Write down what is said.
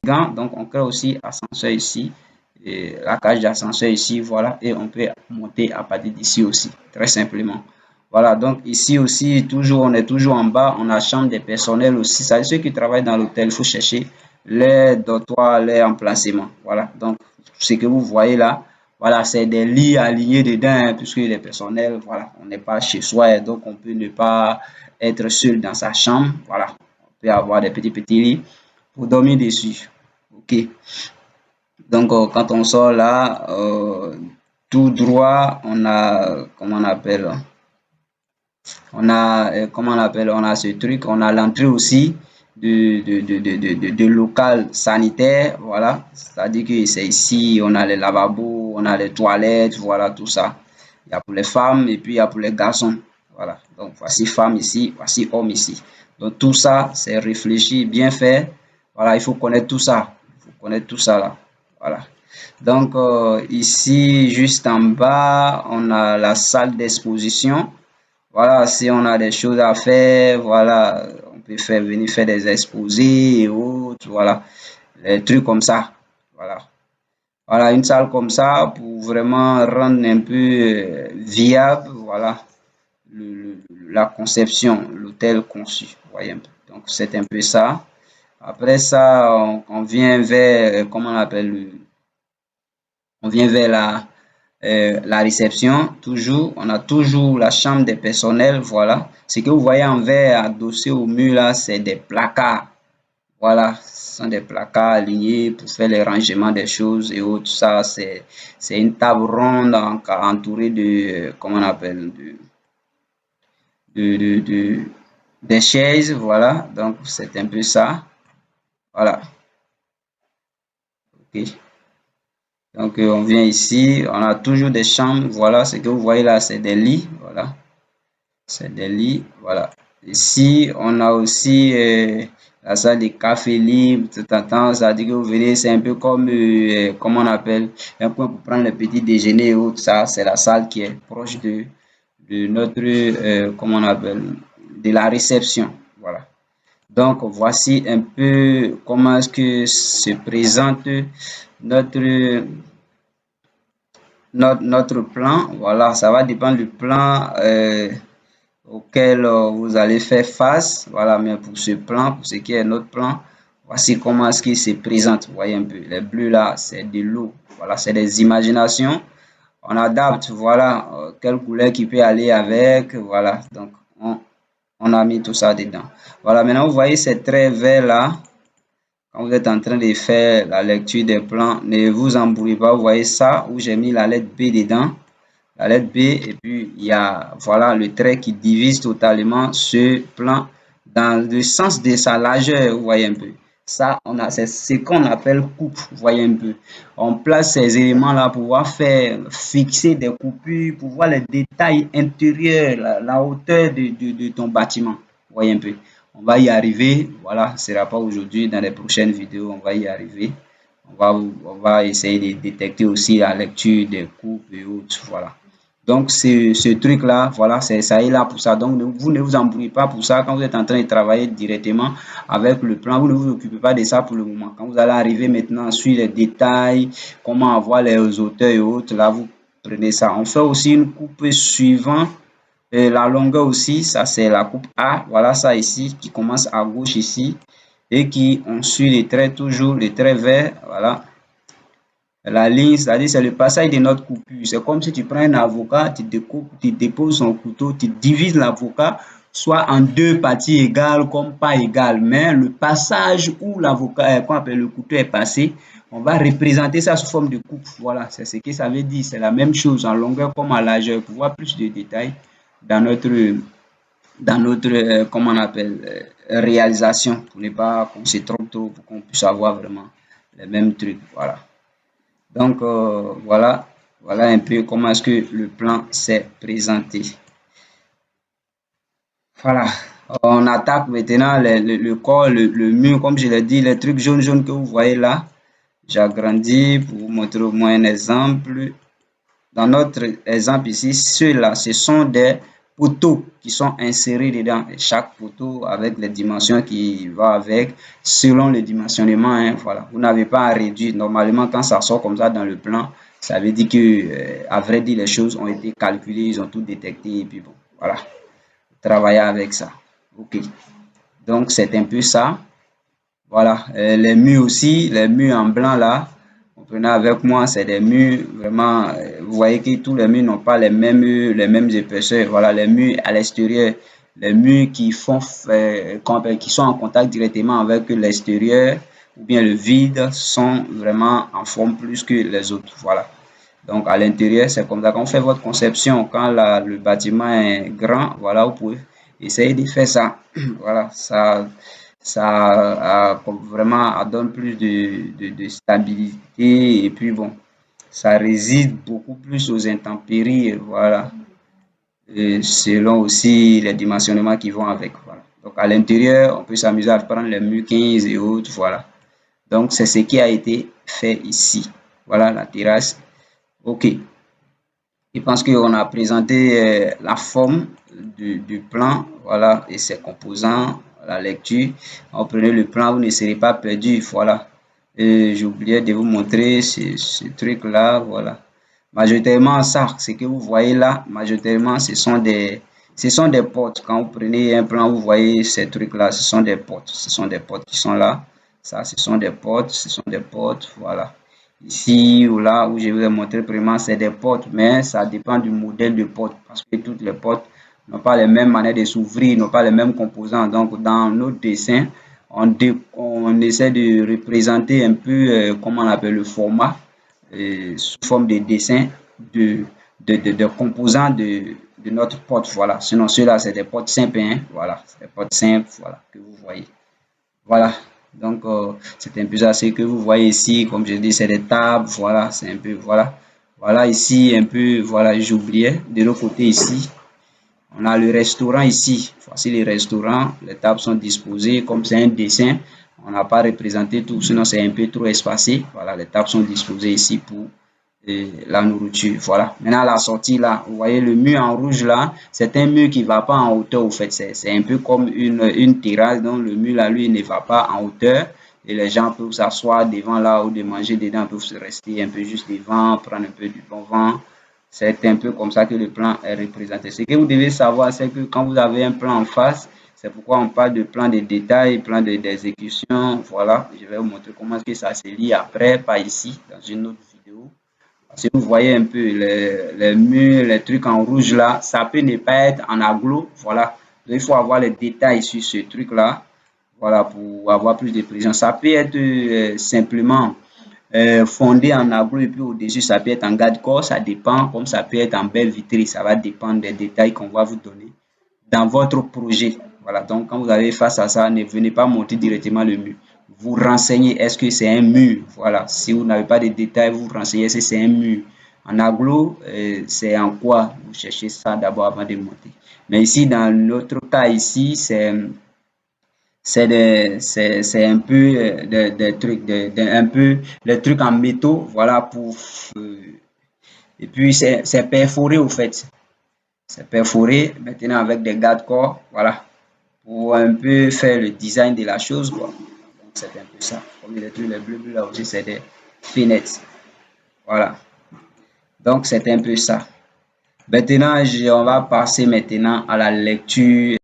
gants. Donc, on crée aussi ascenseur ici. Et la cage d'ascenseur ici, voilà. Et on peut monter à partir d'ici aussi, très simplement. Voilà, donc ici aussi, toujours, on est toujours en bas. On a chambre des personnels aussi. Ça, ceux qui travaillent dans l'hôtel, il faut chercher les dortoirs, les emplacements. Voilà, donc ce que vous voyez là, voilà, c'est des lits alignés dedans, hein, puisque les personnels, voilà, on n'est pas chez soi, donc on peut ne pas être seul dans sa chambre. Voilà, on peut avoir des petits lits pour dormir dessus. Ok. Donc, quand on sort là, tout droit, on a, comment on appelle, on a ce truc, on a l'entrée aussi de local sanitaire, voilà. C'est-à-dire que c'est ici, on a les lavabos, on a les toilettes, voilà, tout ça. Il y a pour les femmes et puis il y a pour les garçons, voilà. Donc, voici femmes ici, voici hommes ici. Donc, tout ça, c'est réfléchi, bien fait. Voilà, il faut connaître tout ça. Il faut connaître tout ça là. Voilà. Donc, ici, juste en bas, on a la salle d'exposition. Voilà, si on a des choses à faire, voilà, on peut venir faire des exposés et autres, voilà, des trucs comme ça. Voilà. Voilà, une salle comme ça pour vraiment rendre un peu viable, voilà, la conception, l'hôtel conçu, vous voyez un peu. Donc, c'est un peu ça. Après ça, on vient vers, comment on appelle, on vient vers la réception, toujours, on a toujours la chambre des personnels, voilà. Ce que vous voyez en vert adossé au mur là, c'est des placards. Voilà, ce sont des placards alignés pour faire les rangements des choses et autres. Ça, c'est une table ronde entourée de, comment on appelle, de, de- des chaises, voilà. Donc, c'est un peu ça. Voilà, ok. Donc, on vient ici, on a toujours des chambres, voilà. Ce que vous voyez là, c'est des lits, voilà. C'est des lits, voilà. Ici, on a aussi la salle de café libre, tout à temps, ça dit que vous venez, c'est un peu comme, comment on appelle, un point pour prendre le petit déjeuner et autres. Ça, c'est la salle qui est proche de notre, comment on appelle, de la réception. Voilà. Donc, voici un peu comment est-ce que se présente notre, notre plan. Voilà, ça va dépendre du plan. Auquel vous allez faire face. Voilà, mais pour ce plan, pour ce qui est notre plan, voici comment est-ce qu'il se présente. Vous voyez un peu, les bleus là, c'est de l'eau. Voilà, c'est des imaginations. On adapte, voilà, quelle couleur qui peut aller avec. Voilà, donc on a mis tout ça dedans. Voilà, maintenant vous voyez ces traits verts là. Quand vous êtes en train de faire la lecture des plans, ne vous embrouillez pas. Vous voyez ça où j'ai mis la lettre B dedans, la lettre B, et puis il y a voilà le trait qui divise totalement ce plan dans le sens de sa largeur, vous voyez un peu. Ça, c'est ce qu'on appelle coupe, vous voyez un peu. On place ces éléments-là pour pouvoir faire fixer des coupures, pour voir les détails intérieurs, la hauteur de ton bâtiment, vous voyez un peu. On va y arriver, voilà, ce ne sera pas aujourd'hui, dans les prochaines vidéos, on va y arriver. On va essayer de détecter aussi la lecture des coupes et autres, voilà. Donc, ce truc-là, voilà, ça est là pour ça. Donc, vous ne vous embrouillez pas pour ça. Quand vous êtes en train de travailler directement avec le plan, vous ne vous occupez pas de ça pour le moment. Quand vous allez arriver maintenant sur les détails, comment avoir les auteurs et autres, là, vous prenez ça. On fait aussi une coupe suivant la longueur aussi. Ça, c'est la coupe A. Voilà ça ici, qui commence à gauche ici et qui, on suit les traits toujours, les traits verts. Voilà. La ligne, c'est-à-dire c'est le passage de notre coupure. C'est comme si tu prends un avocat, tu découpes, tu déposes son couteau, tu divises l'avocat soit en deux parties égales comme pas égales. Mais le passage où l'avocat, qu'on appelle le couteau est passé, on va représenter ça sous forme de coupe. Voilà, c'est ce que ça veut dire. C'est la même chose en longueur comme en largeur pour voir plus de détails dans notre comment on appelle, réalisation pour ne pas qu'on se trompe trop, pour qu'on puisse avoir vraiment les mêmes trucs. Voilà. Donc, voilà, voilà un peu comment est-ce que le plan s'est présenté. Voilà. On attaque maintenant le corps, le mur, comme je l'ai dit, les trucs jaunes que vous voyez là. J'agrandis pour vous montrer au moins un exemple. Dans notre exemple ici, ceux-là, ce sont des poteaux qui sont insérés dedans. Et chaque poteau avec les dimensions qui vont avec, selon le dimensionnement. Hein, voilà. Vous n'avez pas à réduire. Normalement, quand ça sort comme ça dans le plan, ça veut dire que, à vrai dire, les choses ont été calculées, ils ont tout détecté. Et puis bon, voilà. Travailler avec ça. OK. Donc, c'est un peu ça. Voilà. Les murs aussi, les murs en blanc là. Prenez avec moi, c'est des murs vraiment, vous voyez que tous les murs n'ont pas les mêmes épaisseurs. Voilà, les murs à l'extérieur, les murs qui font, qui sont en contact directement avec l'extérieur ou bien le vide sont vraiment en forme plus que les autres. Voilà. Donc à l'intérieur, c'est comme ça qu'on fait votre conception. Quand le bâtiment est grand, voilà, vous pouvez essayer de faire ça. Voilà, ça vraiment donne plus de stabilité et puis bon, ça résiste beaucoup plus aux intempéries, voilà, et selon aussi les dimensionnements qui vont avec, voilà. Donc à l'intérieur, on peut s'amuser à prendre les murs 15 et autres, voilà. Donc c'est ce qui a été fait ici. Voilà la terrasse. OK. Je pense qu'on a présenté la forme du plan, voilà, et ses composants, la lecture. En prenez le plan, vous ne serez pas perdu, voilà. Et j'ai oublié de vous montrer ce truc-là, voilà. Majoritairement, ça, ce que vous voyez là, majoritairement, ce sont des portes. Quand vous prenez un plan, vous voyez ces trucs-là, ce sont des portes. Ce sont des portes qui sont là. Ça, ce sont des portes, ce sont des portes, voilà. Ici ou là où je vous ai montré vraiment, c'est des portes, mais ça dépend du modèle de porte parce que toutes les portes n'ont pas les mêmes manières de s'ouvrir, n'ont pas les mêmes composants. Donc, dans notre dessin, on essaie de représenter un peu, comment on appelle le format, sous forme de dessin de, de composants de notre porte. Voilà. Sinon, ceux-là, c'est des portes simples. Hein. Voilà. C'est des portes simples, voilà, que vous voyez. Voilà. Donc, c'est un peu ça. Ce que vous voyez ici, comme je dis, c'est des tables. Voilà. C'est un peu, voilà. Voilà ici, un peu, voilà, j'oubliais. De l'autre côté ici, on a le restaurant ici. Voici les restaurants. Les tables sont disposées. Comme c'est un dessin, on n'a pas représenté tout. Sinon, c'est un peu trop espacé. Voilà, les tables sont disposées ici pour la nourriture. Voilà. Maintenant, la sortie là, vous voyez le mur en rouge là, c'est un mur qui ne va pas en hauteur au fait. C'est un peu comme une terrasse dont le mur là, lui, ne va pas en hauteur. Et les gens peuvent s'asseoir devant là ou de manger dedans, peuvent se rester un peu juste devant, prendre un peu du bon vent. C'est un peu comme ça que le plan est représenté. Ce que vous devez savoir, c'est que quand vous avez un plan en face, c'est pourquoi on parle de plan de détail, plan d'exécution. Voilà, je vais vous montrer comment est-ce que ça se lit après, pas ici, dans une autre vidéo. Si vous voyez un peu les murs, les trucs en rouge là, ça peut ne pas être en aglo. Voilà. Donc, il faut avoir les détails sur ce truc là. Voilà, pour avoir plus de précision. Ça peut être simplement fondé en aglo et puis au-dessus, ça peut être en garde-corps. Ça dépend, comme ça peut être en belle vitrine. Ça va dépendre des détails qu'on va vous donner dans votre projet. Voilà, donc quand vous avez face à ça, ne venez pas monter directement le mur. Vous renseignez, est-ce que c'est un mur? Voilà, si vous n'avez pas de détails, vous renseignez si c'est un mur. En aglo, c'est en quoi? Vous cherchez ça d'abord avant de monter. Mais ici, dans notre cas ici, c'est un peu des trucs, un peu les trucs en métaux, voilà, pour et puis c'est perforé au fait. C'est perforé maintenant avec des garde-corps, voilà, pour un peu faire le design de la chose, quoi. Donc c'est un peu ça. Comme les trucs, les bleus là aussi, c'est des fenêtres. Voilà. Donc c'est un peu ça. Maintenant, on va passer maintenant à la lecture.